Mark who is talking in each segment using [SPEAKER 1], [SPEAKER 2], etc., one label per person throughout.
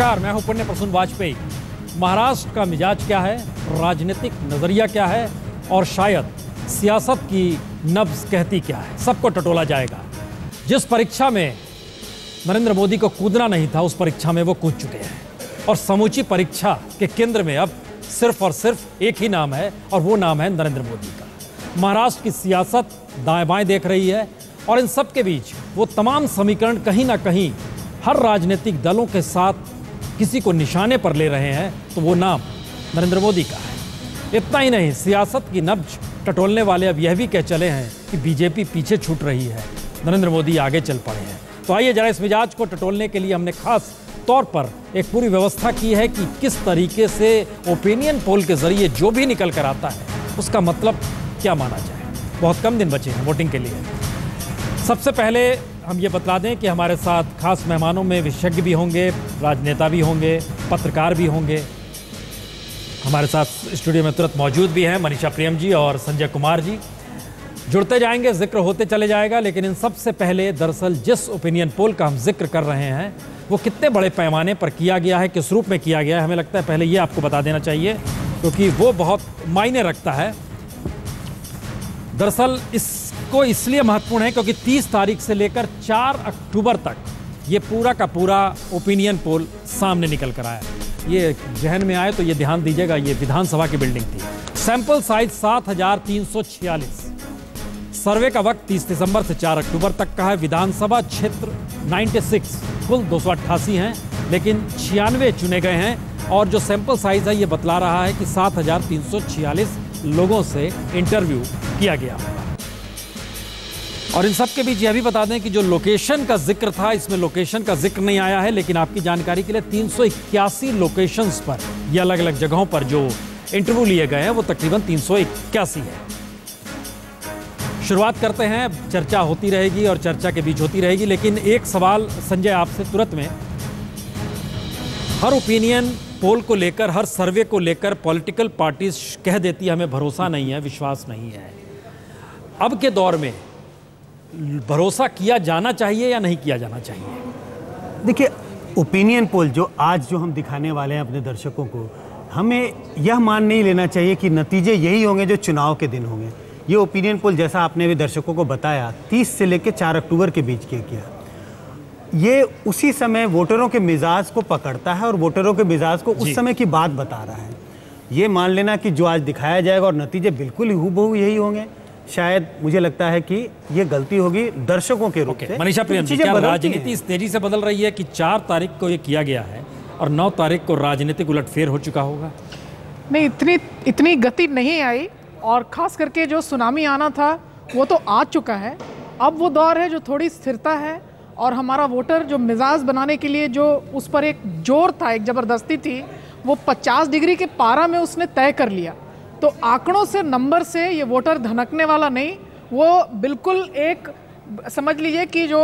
[SPEAKER 1] नमस्कार, मैं हूं पुण्य प्रसून वाजपेयी। महाराष्ट्र का मिजाज क्या है, राजनीतिक नजरिया क्या है और शायद सियासत की नब्ज कहती क्या है, सबको टटोला जाएगा। जिस परीक्षा में नरेंद्र मोदी को कूदना नहीं था, उस परीक्षा में वो कूद चुके हैं और समूची परीक्षा के केंद्र में अब सिर्फ और सिर्फ एक ही नाम है और वो नाम है नरेंद्र मोदी का। महाराष्ट्र की सियासत दाएं बाएं देख रही है और इन सब के बीच वो तमाम समीकरण कहीं ना कहीं हर राजनीतिक दलों के साथ किसी को निशाने पर ले रहे हैं, तो वो नाम नरेंद्र मोदी का है। इतना ही नहीं, सियासत की नब्ज टटोलने वाले अब यह भी कह चले हैं कि बीजेपी पीछे छूट रही है, नरेंद्र मोदी आगे चल पड़े हैं। तो आइए जरा इस मिजाज को टटोलने के लिए हमने खास तौर पर एक पूरी व्यवस्था की है कि किस तरीके से ओपिनियन पोल के जरिए जो भी निकल कर आता है उसका मतलब क्या माना जाए। बहुत कम दिन बचे हैं वोटिंग के लिए। सबसे पहले हम ये बता दें कि हमारे साथ खास मेहमानों में विशेषज्ञ भी होंगे, राजनेता भी होंगे, पत्रकार भी होंगे। हमारे साथ स्टूडियो में तुरंत मौजूद भी हैं मनीषा प्रियम जी और संजय कुमार जी। जुड़ते जाएंगे, जिक्र होते चले जाएगा, लेकिन इन सबसे पहले दरअसल जिस ओपिनियन पोल का हम जिक्र कर रहे हैं वो कितने बड़े पैमाने पर किया गया है, किस रूप में किया गया है, हमें लगता है पहले ये आपको बता देना चाहिए क्योंकि वो बहुत मायने रखता है। दरअसल इसको इसलिए महत्वपूर्ण है क्योंकि 30 तारीख से लेकर 4 अक्टूबर तक ये पूरा का पूरा ओपिनियन पोल सामने निकल कर आया। ये जहन में आए तो ये ध्यान दीजिएगा, ये विधानसभा की बिल्डिंग थी। Sample size 7346। सर्वे का वक्त 30 दिसंबर से 4 अक्टूबर तक का है। विधानसभा क्षेत्र 96, कुल 288 हैं, लेकिन 96 चुने गए हैं और जो सैंपल साइज है ये बतला रहा है कि 7346 लोगों से इंटरव्यू किया गया। और इन सब के बीच यह भी बता दें कि जो लोकेशन का जिक्र था, इसमें लोकेशन का जिक्र नहीं आया है, लेकिन आपकी जानकारी के लिए 381 लोकेशंस पर, ये अलग अलग जगहों पर जो इंटरव्यू लिए गए हैं वो तकरीबन 381 है। शुरुआत करते हैं, चर्चा होती रहेगी और चर्चा के बीच होती रहेगी, लेकिन एक सवाल संजय आपसे तुरंत में। हर ओपिनियन पोल को लेकर, हर सर्वे को लेकर पॉलिटिकल पार्टीज कह देती है हमें भरोसा नहीं है, विश्वास नहीं है। अब के दौर में भरोसा किया जाना चाहिए या नहीं किया जाना चाहिए?
[SPEAKER 2] देखिए, ओपिनियन पोल जो आज जो हम दिखाने वाले हैं अपने दर्शकों को, हमें यह मान नहीं लेना चाहिए कि नतीजे यही होंगे जो चुनाव के दिन होंगे। ये ओपिनियन पोल जैसा आपने भी दर्शकों को बताया 30 से लेकर 4 अक्टूबर के बीच किया। ये उसी समय वोटरों के मिजाज को पकड़ता है और वोटरों के मिजाज को उस समय की बात बता रहा है। ये मान लेना कि जो आज दिखाया जाएगा और नतीजे बिल्कुल हूबहू यही होंगे, शायद मुझे लगता है कि ये गलती होगी दर्शकों के रूप से।
[SPEAKER 1] मनीषा प्रियम जी, क्या राजनीति इस तेजी से बदल रही है कि 4 तारीख को ये किया गया है और 9 तारीख को राजनीतिक उलटफेर हो चुका होगा?
[SPEAKER 3] नहीं, इतनी गति नहीं आई और खास करके जो सुनामी आना था वो तो आ चुका है। अब वो दौर है जो थोड़ी स्थिरता है और हमारा वोटर जो मिजाज बनाने के लिए जो उस पर एक जोर था, एक ज़बरदस्ती थी, वो 50 डिग्री के पारा में उसने तय कर लिया। तो आंकड़ों से, नंबर से ये वोटर धनकने वाला नहीं, वो बिल्कुल एक समझ लीजिए कि जो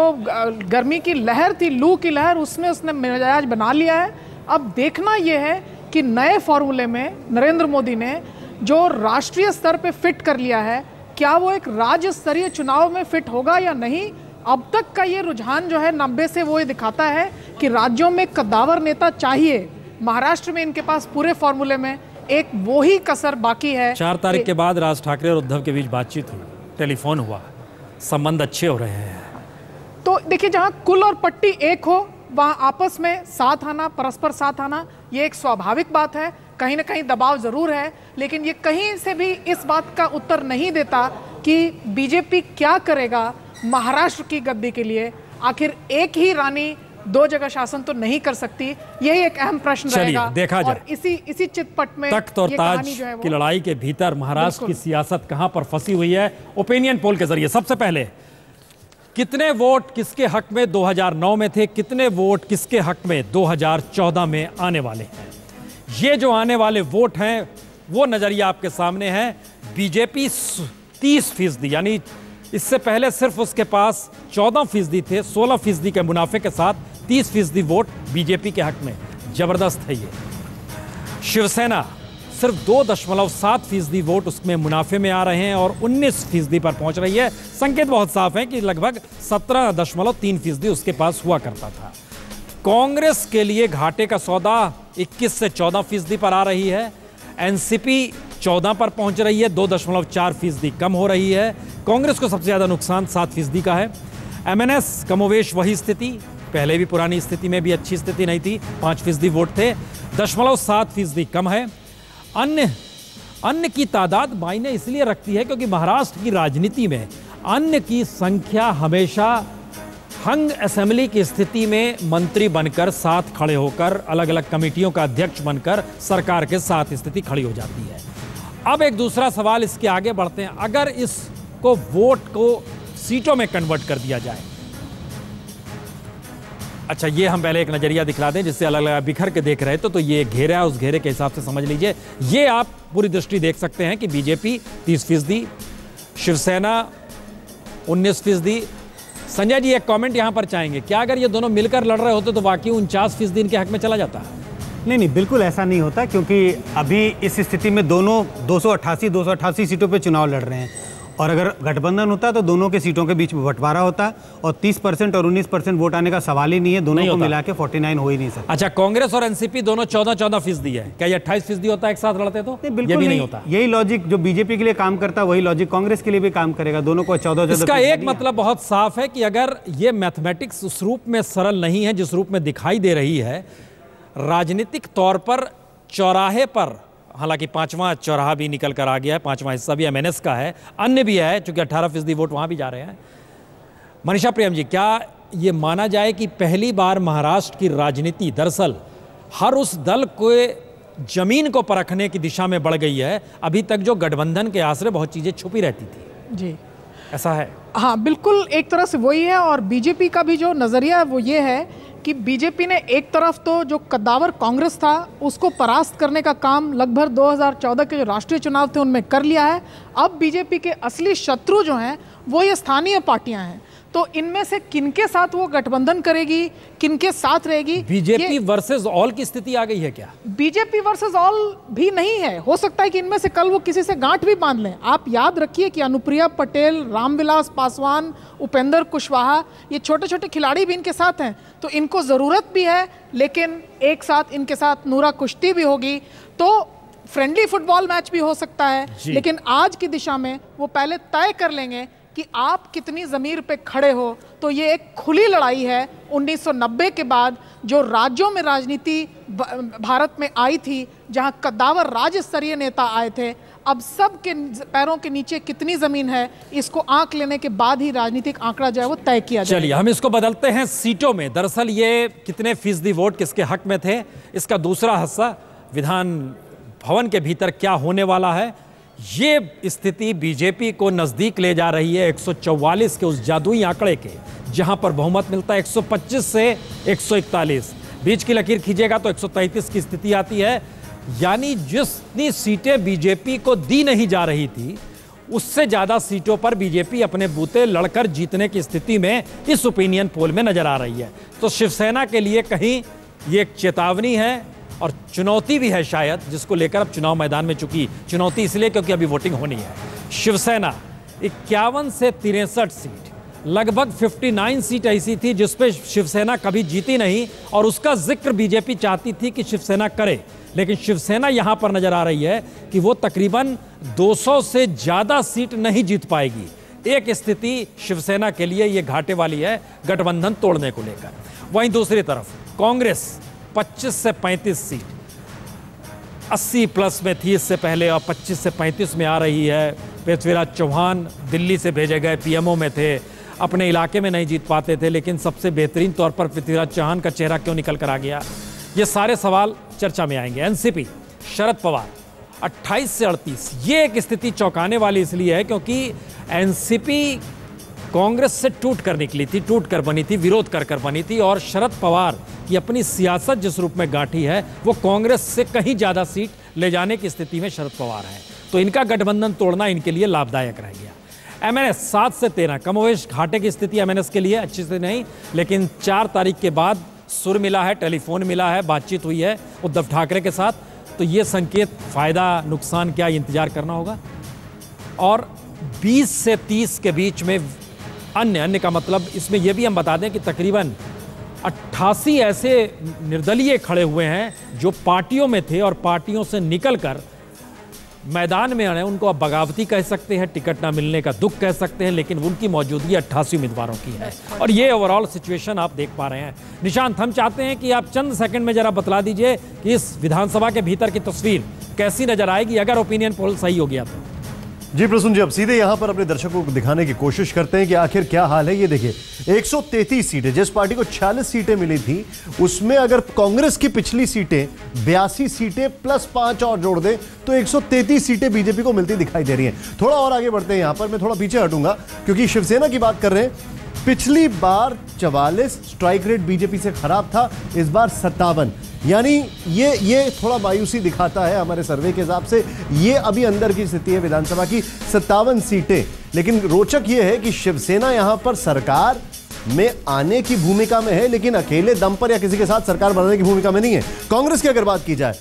[SPEAKER 3] गर्मी की लहर थी, लू की लहर, उसमें उसने मिजाज बना लिया है। अब देखना ये है कि नए फॉर्मूले में नरेंद्र मोदी ने जो राष्ट्रीय स्तर पे फिट कर लिया है, क्या वो एक राज्य स्तरीय चुनाव में फिट होगा या नहीं। अब तक का ये रुझान जो है 90 से वो ये दिखाता है कि राज्यों में कद्दावर नेता चाहिए। महाराष्ट्र में इनके पास पूरे फॉर्मूले में एक वो ही कसर बाकी है।
[SPEAKER 1] 4 तारीख के बाद राज ठाकरे और उद्धव के बीच बातचीत हुई, टेलीफोन हुआ, संबंध अच्छे हो रहे हैं।
[SPEAKER 3] तो देखिए, जहां कुल और पट्टी एक हो वहां आपस में साथ आना, परस्पर साथ आना, ये एक स्वाभाविक बात है। कहीं ना कहीं दबाव जरूर है, लेकिन ये कहीं से भी इस बात का उत्तर नहीं देता कि बीजेपी क्या करेगा महाराष्ट्र की गद्दी के लिए। आखिर एक ही रानी 2 जगह शासन तो नहीं कर सकती, यही एक अहम प्रश्न रहेगा।
[SPEAKER 1] देखा जाए,
[SPEAKER 3] और इसी चितपट में
[SPEAKER 1] तख्त और ताज की लड़ाई के भीतर महाराष्ट्र की सियासत कहां पर फंसी हुई है, ओपिनियन पोल के जरिए। सबसे पहले, कितने वोट किसके हक में 2009 में थे, कितने वोट किसके हक में 2014 में आने वाले हैं? ये जो आने वाले वोट हैं वो नजरिया आपके सामने है। बीजेपी 30%, यानी इससे पहले सिर्फ उसके पास 14% थे, 16% के मुनाफे के साथ 30% वोट बीजेपी के हक में। जबरदस्त है ये। शिवसेना सिर्फ 2.7% वोट उसमें मुनाफे में आ रहे हैं और 19% पर पहुंच रही है। संकेत बहुत साफ है कि लगभग 17.3% उसके पास हुआ करता था। कांग्रेस के लिए घाटे का सौदा 21 से 14% पर आ रही है। एनसीपी 14 पर पहुंच रही है, 2.4% कम हो रही है। कांग्रेस को सबसे ज्यादा नुकसान 7% का है। एमएनएस कमोवेश वही स्थिति, पहले भी पुरानी स्थिति में भी अच्छी स्थिति नहीं थी, 5% वोट थे, 0.7% कम है। अन्य की तादाद मायने इसलिए रखती है क्योंकि महाराष्ट्र की राजनीति में अन्य की संख्या हमेशा हंग असेंबली की स्थिति में मंत्री बनकर साथ खड़े होकर अलग अलग कमेटियों का अध्यक्ष बनकर सरकार के साथ स्थिति खड़ी हो जाती है। अब एक दूसरा सवाल इसके आगे बढ़ते हैं, अगर इसको वोट को सीटों में कन्वर्ट कर दिया जाए। अच्छा, ये हम पहले एक नजरिया दिखला दें जिससे अलग अलग बिखर के देख रहे थे, तो ये घेरा है, उस घेरे के हिसाब से समझ लीजिए। ये आप पूरी दृष्टि देख सकते हैं कि बीजेपी 30%, शिवसेना 19%। संजय जी एक कमेंट यहां पर चाहेंगे, क्या अगर ये दोनों मिलकर लड़ रहे होते तो वाकई 49% इनके हक में चला जाता?
[SPEAKER 2] नहीं, बिल्कुल ऐसा नहीं होता, क्योंकि अभी इस स्थिति में दोनों 288 सीटों पे चुनाव लड़ रहे हैं, और अगर गठबंधन होता तो दोनों के सीटों के बीच में बंटवारा होता और 30% और 19% वोट आने का सवाल ही नहीं है, दोनों को मिला के 49 हो ही नहीं सकता।
[SPEAKER 1] अच्छा, कांग्रेस और एनसीपी दोनों 14% है, क्या ये 28% होता है एक साथ लड़ते तो?
[SPEAKER 2] बिल्कुल भी नहीं होता। यही लॉजिक जो बीजेपी के लिए काम करता है वही लॉजिक कांग्रेस के लिए भी काम करेगा, दोनों को 14।
[SPEAKER 1] इसका एक मतलब बहुत साफ है कि अगर ये मैथमेटिक्स उस रूप में सरल नहीं है जिस रूप में दिखाई दे रही है, राजनीतिक तौर पर चौराहे पर, हालांकि 5वां चौराहा भी निकल कर आ गया है, 5वां हिस्सा भी एमएनएस का है, अन्य भी है, चूंकि 18% वोट वहां भी जा रहे हैं। मनीषा प्रियम जी, क्या ये माना जाए कि पहली बार महाराष्ट्र की राजनीति दरअसल हर उस दल को जमीन को परखने की दिशा में बढ़ गई है? अभी तक जो गठबंधन के आसरे बहुत चीजें छुपी रहती थी।
[SPEAKER 3] जी,
[SPEAKER 1] ऐसा है?
[SPEAKER 3] हाँ, बिल्कुल एक तरह से वही है। और बीजेपी का भी जो नज़रिया है वो ये है कि बीजेपी ने एक तरफ तो जो कद्दावर कांग्रेस था उसको परास्त करने का काम लगभग 2014 के जो राष्ट्रीय चुनाव थे उनमें कर लिया है। अब बीजेपी के असली शत्रु जो हैं वो ये स्थानीय पार्टियां हैं, तो इनमें से किनके साथ वो गठबंधन करेगी, किनके साथ रहेगी?
[SPEAKER 1] बीजेपी वर्सेस ऑल की स्थिति आ गई है क्या?
[SPEAKER 3] बीजेपी वर्सेस ऑल भी नहीं है, हो सकता है कि इनमें से कल वो किसी से गांठ भी बांध लें। आप याद रखिए कि अनुप्रिया पटेल, रामविलास पासवान, उपेंद्र कुशवाहा, ये छोटे छोटे खिलाड़ी भी इनके साथ हैं, तो इनको ज़रूरत भी है, लेकिन एक साथ इनके साथ नूरा कुश्ती भी होगी, तो फ्रेंडली फुटबॉल मैच भी हो सकता है। लेकिन आज की दिशा में वो पहले तय कर लेंगे कि आप कितनी ज़मीर पे खड़े हो। तो ये एक खुली लड़ाई है। 1990 के बाद जो राज्यों में राजनीति भारत में आई थी, जहां कद्दावर राज्य स्तरीय नेता आए थे, अब सब के पैरों के नीचे कितनी ज़मीन है, इसको आंक लेने के बाद ही राजनीतिक आंकड़ा जो है वो तय किया जाए।
[SPEAKER 1] चलिए हम इसको बदलते हैं सीटों में। दरअसल ये कितने फीसदी वोट किसके हक में थे, इसका दूसरा हिस्सा विधान भवन के भीतर क्या होने वाला है, ये स्थिति बीजेपी को नजदीक ले जा रही है 144 के उस जादुई आंकड़े के, जहां पर बहुमत मिलता है 125 से 141। बीच की लकीर खींचेगा तो 133 की स्थिति आती है। यानी जितनी सीटें बीजेपी को दी नहीं जा रही थी, उससे ज्यादा सीटों पर बीजेपी अपने बूते लड़कर जीतने की स्थिति में इस ओपिनियन पोल में नजर आ रही है। तो शिवसेना के लिए कहीं ये एक चेतावनी है और चुनौती भी है शायद, जिसको लेकर अब चुनाव मैदान में, चुकी चुनौती इसलिए क्योंकि अभी वोटिंग होनी है। शिवसेना 51 से 63 सीट, लगभग 59 सीट ऐसी थी जिस पे शिवसेना कभी जीती नहीं, और उसका जिक्र बीजेपी चाहती थी कि शिवसेना करे, लेकिन शिवसेना यहां पर नजर आ रही है कि वो तकरीबन 200 से ज्यादा सीट नहीं जीत पाएगी। एक स्थिति शिवसेना के लिए ये घाटे वाली है गठबंधन तोड़ने को लेकर। वहीं दूसरी तरफ कांग्रेस 25 से 35 सीट, 80 प्लस में थी इससे पहले, और 25 से 35 में आ रही है। पृथ्वीराज चौहान दिल्ली से भेजे गए पीएमओ में थे, अपने इलाके में नहीं जीत पाते थे, लेकिन सबसे बेहतरीन तौर पर पृथ्वीराज चौहान का चेहरा क्यों निकल कर आ गया, ये सारे सवाल चर्चा में आएंगे। एनसीपी शरद पवार 28 से 38, ये एक स्थिति चौंकाने वाली इसलिए है क्योंकि एनसीपी कांग्रेस से टूट कर निकली थी, टूट कर बनी थी, विरोध कर बनी थी, और शरद पवार की अपनी सियासत जिस रूप में गांठी है वो कांग्रेस से कहीं ज्यादा सीट ले जाने की स्थिति में शरद पवार है, तो इनका गठबंधन तोड़ना इनके लिए लाभदायक रह गया। एमएनएस 7 से 13, कमोवेश घाटे की स्थिति एमएनएस के लिए अच्छी से नहीं, लेकिन 4 तारीख के बाद सुर मिला है, टेलीफोन मिला है, बातचीत हुई है उद्धव ठाकरे के साथ, तो ये संकेत, फायदा नुकसान क्या, इंतजार करना होगा। और 20 से 30 के बीच में अन्य का मतलब, इसमें यह भी हम बता दें कि तकरीबन 88 ऐसे निर्दलीय खड़े हुए हैं जो पार्टियों में थे और पार्टियों से निकलकर मैदान में आए। उनको आप बगावती कह सकते हैं, टिकट ना मिलने का दुख कह सकते हैं, लेकिन उनकी मौजूदगी 88 उम्मीदवारों की है और ये ओवरऑल सिचुएशन आप देख पा रहे हैं। निशांत, हम चाहते हैं कि आप चंद सेकंड में जरा बतला दीजिए कि इस विधानसभा के भीतर की तस्वीर कैसी नजर आएगी अगर ओपिनियन पोल सही हो गया तो।
[SPEAKER 4] जी प्रसून जी, अब सीधे यहां पर अपने दर्शकों को दिखाने की कोशिश करते हैं कि आखिर क्या हाल है। ये देखिए, 133 सीटें, जिस पार्टी को 46 सीटें मिली थी, उसमें अगर कांग्रेस की पिछली सीटें 82 सीटें प्लस 5 और जोड़ दें तो 133 सीटें बीजेपी को मिलती दिखाई दे रही हैं। थोड़ा और आगे बढ़ते हैं, यहां पर मैं थोड़ा पीछे हटूंगा क्योंकि शिवसेना की बात कर रहे हैं। पिछली बार 44, स्ट्राइक रेट बीजेपी से खराब था, इस बार 57, यानी ये थोड़ा मायूसी दिखाता है हमारे सर्वे के हिसाब से। ये अभी अंदर की स्थिति है विधानसभा की, 57 सीटें। लेकिन रोचक ये है कि शिवसेना यहां पर सरकार में आने की भूमिका में है, लेकिन अकेले दम पर या किसी के साथ सरकार बनाने की भूमिका में नहीं है। कांग्रेस की अगर बात की जाए,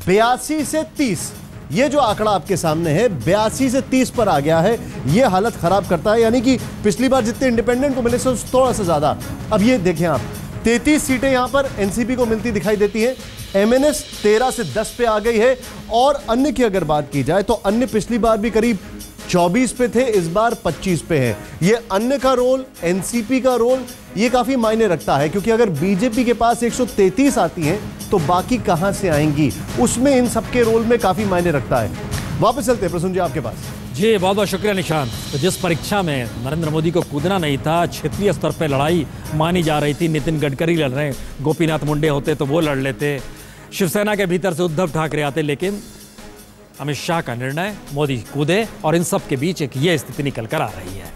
[SPEAKER 4] 82 से 30, ये जो आंकड़ा आपके सामने है 82 से 30 पर आ गया है। ये हालत खराब करता है, यानी कि पिछली बार जितने इंडिपेंडेंट को मिले से थोड़ा सा ज्यादा। अब ये देखें आप, 33 सीटें यहां पर एनसीपी को मिलती दिखाई देती है। एमएनएस 13 से 10 पे आ गई है। और अन्य की अगर बात की जाए तो अन्य पिछली बार भी करीब 24 पे थे, इस बार 25 पे है। ये अन्य का रोल, एनसीपी का रोल, ये काफी मायने रखता है क्योंकि अगर बीजेपी के पास 133 आती हैं तो बाकी कहां से आएंगी, उसमें इन सबके रोल में काफी मायने रखता है। वापस चलते हैं प्रसून जी आपके पास।
[SPEAKER 1] जी बहुत बहुत शुक्रिया निशांत। तो जिस परीक्षा में नरेंद्र मोदी को कूदना नहीं था, क्षेत्रीय स्तर पर लड़ाई मानी जा रही थी, नितिन गडकरी लड़ रहे हैं, गोपीनाथ मुंडे होते तो वो लड़ लेते, शिवसेना के भीतर से उद्धव ठाकरे आते, लेकिन अमित शाह का निर्णय, मोदी कूदे और इन सब के बीच एक ये स्थिति निकल कर आ रही है।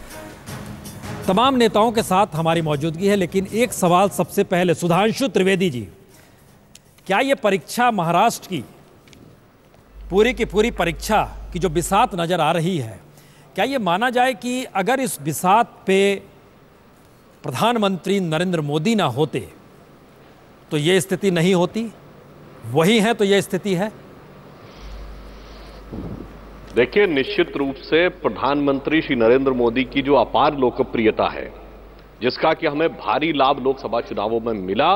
[SPEAKER 1] तमाम नेताओं के साथ हमारी मौजूदगी है, लेकिन एक सवाल सबसे पहले, सुधांशु त्रिवेदी जी, क्या ये परीक्षा महाराष्ट्र की पूरी परीक्षा की जो बिसात नजर आ रही है, क्या ये माना जाए कि अगर इस बिसात पे प्रधानमंत्री नरेंद्र मोदी ना होते तो ये स्थिति नहीं होती? वही है तो ये स्थिति है।
[SPEAKER 5] देखिए, निश्चित रूप से प्रधानमंत्री श्री नरेंद्र मोदी की जो अपार लोकप्रियता है, जिसका कि हमें भारी लाभ लोकसभा चुनावों में मिला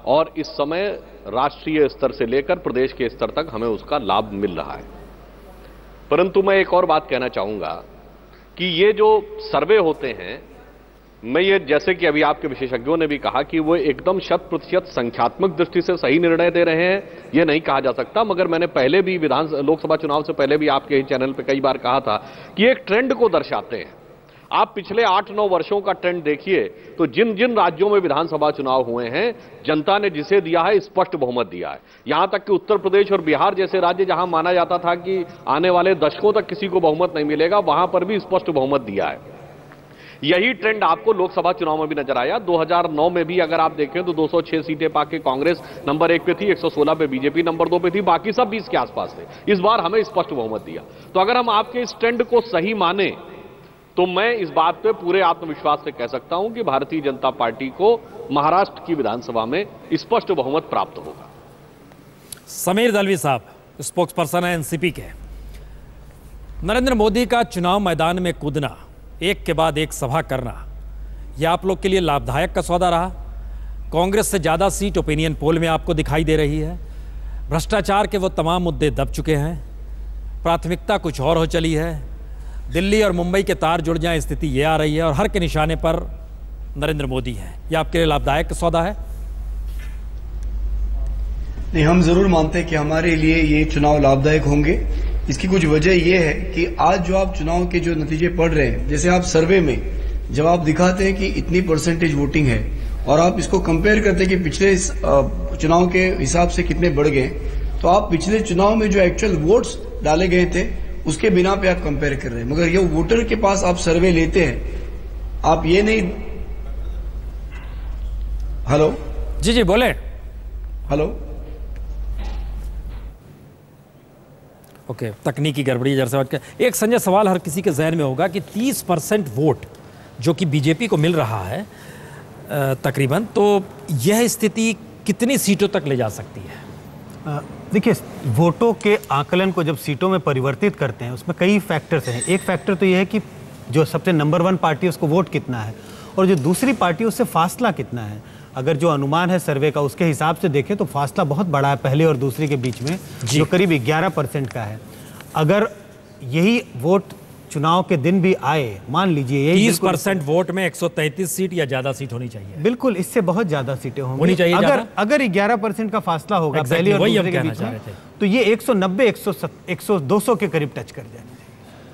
[SPEAKER 5] और इस समय राष्ट्रीय स्तर से लेकर प्रदेश के स्तर तक हमें उसका लाभ मिल रहा है। परंतु मैं एक और बात कहना चाहूंगा कि ये जो सर्वे होते हैं, मैं ये, जैसे कि अभी आपके विशेषज्ञों ने भी कहा कि वो एकदम 100% संख्यात्मक दृष्टि से सही निर्णय दे रहे हैं, ये नहीं कहा जा सकता। मगर मैंने पहले भी लोकसभा चुनाव से पहले भी आपके ही चैनल पे कई बार कहा था कि एक ट्रेंड को दर्शाते हैं। आप पिछले 8-9 वर्षों का ट्रेंड देखिए तो जिन जिन राज्यों में विधानसभा चुनाव हुए हैं, जनता ने जिसे दिया है स्पष्ट बहुमत दिया है। यहां तक कि उत्तर प्रदेश और बिहार जैसे राज्य जहां माना जाता था कि आने वाले दशकों तक किसी को बहुमत नहीं मिलेगा, वहां पर भी स्पष्ट बहुमत दिया है। यही ट्रेंड आपको लोकसभा चुनाव में भी नजर आया। 2009 में भी अगर आप देखें तो 206 सीटें पाके कांग्रेस नंबर 1 पे थी, 116 पे बीजेपी नंबर 2 पे थी, बाकी सब 20 के आसपास थे। इस बार हमें स्पष्ट बहुमत दिया। तो अगर हम आपके इस ट्रेंड को सही माने तो मैं इस बात पे पूरे आत्मविश्वास से कह सकता हूं कि भारतीय जनता पार्टी को महाराष्ट्र की विधानसभा में स्पष्ट बहुमत प्राप्त होगा।
[SPEAKER 1] समीर दलवी साहब, स्पोक्स पर्सन है एनसीपी के। नरेंद्र मोदी का चुनाव मैदान में कूदना, एक के बाद एक सभा करना, यह आप लोग के लिए लाभदायक का सौदा रहा? कांग्रेस से ज़्यादा सीट ओपिनियन पोल में आपको दिखाई दे रही है। भ्रष्टाचार के वो तमाम मुद्दे दब चुके हैं, प्राथमिकता कुछ और हो चली है। दिल्ली और मुंबई के तार जुड़ जाएं, स्थिति ये आ रही है और हर के निशाने पर नरेंद्र मोदी है। यह आपके लिए लाभदायक का सौदा है?
[SPEAKER 6] नहीं, हम जरूर मानते हैं कि हमारे लिए ये चुनाव लाभदायक होंगे। इसकी कुछ वजह यह है कि आज जो आप चुनाव के जो नतीजे पढ़ रहे हैं, जैसे आप सर्वे में जब आप दिखाते हैं कि इतनी परसेंटेज वोटिंग है और आप इसको कंपेयर करते हैं कि पिछले चुनाव के हिसाब से कितने बढ़ गए, तो आप पिछले चुनाव में जो एक्चुअल वोट्स डाले गए थे उसके बिना पे आप कंपेयर कर रहे हैं। मगर ये वोटर के पास आप सर्वे लेते हैं, आप ये नहीं। हेलो
[SPEAKER 1] जी जी बोले।
[SPEAKER 6] हेलो
[SPEAKER 1] ओके, तकनीकी गड़बड़ी जैसे बात कर। एक संजय सवाल हर किसी के जहन में होगा कि 30% वोट जो कि बीजेपी को मिल रहा है तकरीबन, तो यह स्थिति कितनी सीटों तक ले जा सकती है?
[SPEAKER 2] देखिए, वोटों के आकलन को जब सीटों में परिवर्तित करते हैं उसमें कई फैक्टर्स हैं। एक फैक्टर तो यह है कि जो सबसे नंबर 1 पार्टी है उसको वोट कितना है और जो दूसरी पार्टी उससे फासला कितना है। अगर जो अनुमान है सर्वे का उसके हिसाब से देखें तो फासला बहुत बड़ा है पहले और दूसरे के बीच में, जो करीब 11% का है। अगर यही वोट चुनाव के दिन भी आए, मान लीजिए
[SPEAKER 1] 30% वोट में 133 सीट या ज्यादा सीट होनी चाहिए।
[SPEAKER 2] बिल्कुल, इससे बहुत ज्यादा सीटें
[SPEAKER 1] होनी चाहिए।
[SPEAKER 2] अगर 11% का फासला होगा पहले और दूसरे के बीच में, तो ये 190 200 के करीब टच कर जाएंगे,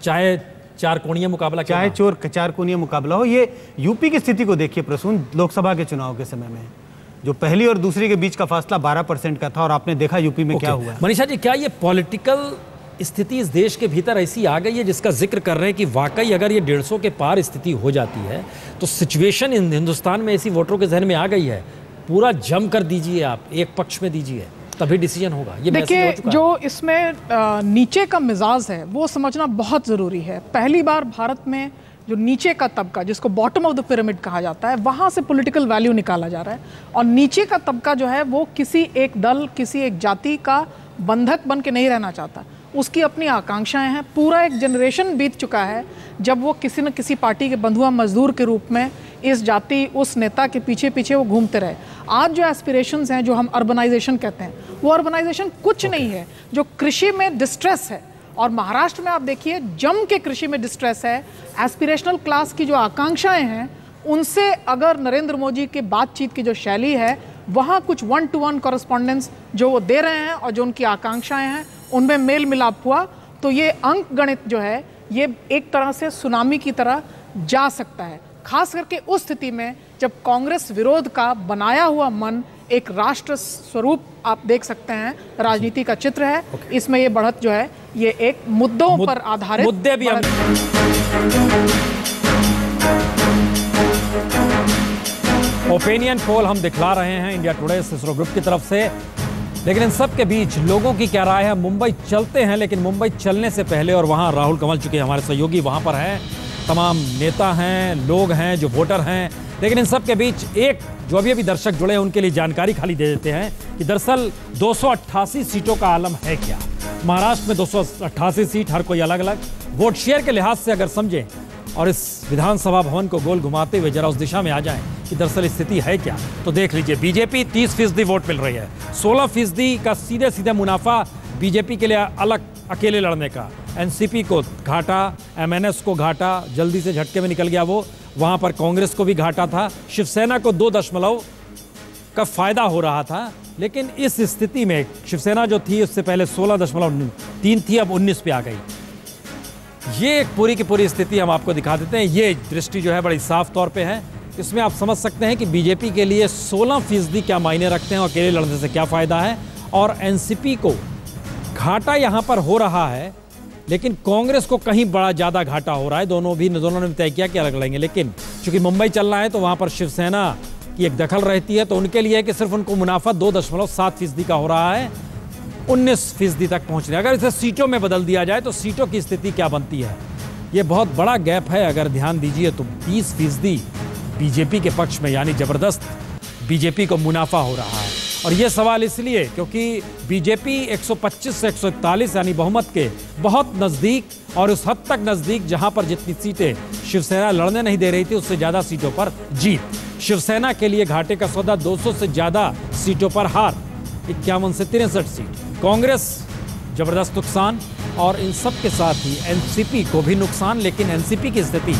[SPEAKER 1] चाहे चार कोणीय मुकाबला,
[SPEAKER 2] चाहे चार कोणीय मुकाबला हो। ये यूपी की स्थिति को देखिए प्रसून, लोकसभा के चुनाव के समय में जो पहली और दूसरी के बीच का फासला 12% का था, और आपने देखा यूपी में क्या हुआ।
[SPEAKER 1] मनीषा जी, क्या ये पॉलिटिकल स्थिति इस देश के भीतर ऐसी आ गई है जिसका जिक्र कर रहे हैं कि वाकई अगर ये 150 के पार स्थिति हो जाती है तो सिचुएशन इन हिंदुस्तान में ऐसी वोटरों के जहन में आ गई है, पूरा जम कर दीजिए, आप एक पक्ष में दीजिए, तभी डिसीजन होगा। ये
[SPEAKER 3] देखिए, जो इसमें नीचे का मिजाज है वो समझना बहुत ज़रूरी है। पहली बार भारत में जो नीचे का तबका, जिसको बॉटम ऑफ द पिरामिड कहा जाता है, वहाँ से पॉलिटिकल वैल्यू निकाला जा रहा है, और नीचे का तबका जो है वो किसी एक दल, किसी एक जाति का बंधक बन के नहीं रहना चाहता। उसकी अपनी आकांक्षाएं हैं। पूरा एक जनरेशन बीत चुका है जब वो किसी न किसी पार्टी के बंधुआ मजदूर के रूप में इस जाति, उस नेता के पीछे पीछे वो घूमते रहे। आज जो एस्पिरेशंस हैं, जो हम अर्बनाइजेशन कहते हैं, वो अर्बनाइजेशन कुछ नहीं है। जो कृषि में डिस्ट्रेस है, और महाराष्ट्र में आप देखिए जम के कृषि में डिस्ट्रेस है, एस्पिरेशनल क्लास की जो आकांक्षाएं हैं उनसे अगर नरेंद्र मोदी की बातचीत की जो शैली है, वहाँ कुछ 1-to-1 कॉरेस्पॉन्डेंस जो वो दे रहे हैं और जो उनकी आकांक्षाएं हैं उनमें मेल मिलाप हुआ, तो ये अंक गणित जो है ये एक तरह से सुनामी की तरह जा सकता है। खास करके उस स्थिति में जब कांग्रेस विरोध का बनाया हुआ मन एक राष्ट्र स्वरूप आप देख सकते हैं, राजनीति का चित्र है। इसमें ये बढ़त जो है ये एक मुद्दों पर आधारित
[SPEAKER 1] मुद्दे भी ओपिनियन पोल हम दिखला रहे हैं इंडिया टुडे सिस्रो ग्रुप की तरफ से, लेकिन इन सब के बीच लोगों की क्या राय है। मुंबई चलते हैं, लेकिन मुंबई चलने से पहले, और वहां राहुल कंवल चुके हमारे सहयोगी वहां पर हैं, तमाम नेता हैं, लोग हैं, जो वोटर हैं, लेकिन इन सब के बीच एक जो अभी दर्शक जुड़े हैं उनके लिए जानकारी खाली दे देते हैं कि दरअसल 288 सीटों का आलम है क्या। महाराष्ट्र में 288 सीट, हर कोई अलग अलग। वोट शेयर के लिहाज से अगर समझें और इस विधानसभा भवन को गोल घुमाते हुए जरा उस दिशा में आ जाएं कि दरअसल स्थिति है क्या, तो देख लीजिए। बीजेपी 30% वोट मिल रही है, 16% का सीधे सीधे मुनाफा बीजेपी के लिए अलग अकेले लड़ने का। एनसीपी को घाटा, एमएनएस को घाटा, जल्दी से झटके में निकल गया वो, वहां पर कांग्रेस को भी घाटा था, शिवसेना को 2 का फायदा हो रहा था। लेकिन इस स्थिति में शिवसेना जो थी उससे पहले 16.3 थी, अब 19 पे आ गई। ये एक पूरी की पूरी स्थिति हम आपको दिखा देते हैं। ये दृष्टि जो है बड़ी साफ तौर पे है। इसमें आप समझ सकते हैं कि बीजेपी के लिए 16% क्या मायने रखते हैं और अकेले लड़ने से क्या फायदा है। और एनसीपी को घाटा यहाँ पर हो रहा है, लेकिन कांग्रेस को कहीं बड़ा ज़्यादा घाटा हो रहा है। दोनों ने तय किया कि अलग लड़ेंगे, लेकिन चूंकि मुंबई चल रहा है तो वहाँ पर शिवसेना की एक दखल रहती है, तो उनके लिए कि सिर्फ उनको मुनाफा 2.7% का हो रहा है, 19% तक पहुँच रहे हैं। अगर इसे सीटों में बदल दिया जाए तो सीटों की स्थिति क्या बनती है, ये बहुत बड़ा गैप है। अगर ध्यान दीजिए तो 20% बीजेपी के पक्ष में, यानी जबरदस्त बीजेपी को मुनाफा हो रहा है। और ये सवाल इसलिए क्योंकि बीजेपी 125 से 141 यानी बहुमत के बहुत नज़दीक, और उस हद तक नज़दीक जहां पर जितनी सीटें शिवसेना लड़ने नहीं दे रही थी उससे ज़्यादा सीटों पर जीत। शिवसेना के लिए घाटे का सौदा 200 से ज़्यादा सीटों पर हार, 51 से 63 सीट। कांग्रेस जबरदस्त नुकसान, और इन सब के साथ ही एनसीपी को भी नुकसान, लेकिन एनसीपी की स्थिति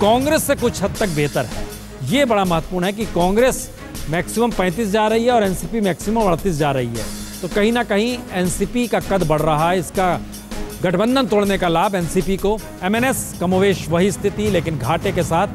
[SPEAKER 1] कांग्रेस से कुछ हद तक बेहतर है। ये बड़ा महत्वपूर्ण है कि कांग्रेस मैक्सिमम 35 जा रही है और एनसीपी मैक्सिमम 38 जा रही है, तो कहीं ना कहीं एनसीपी का कद बढ़ रहा है। इसका गठबंधन तोड़ने का लाभ एनसीपी को। एमएनएस कमोवेश वही स्थिति, लेकिन घाटे के साथ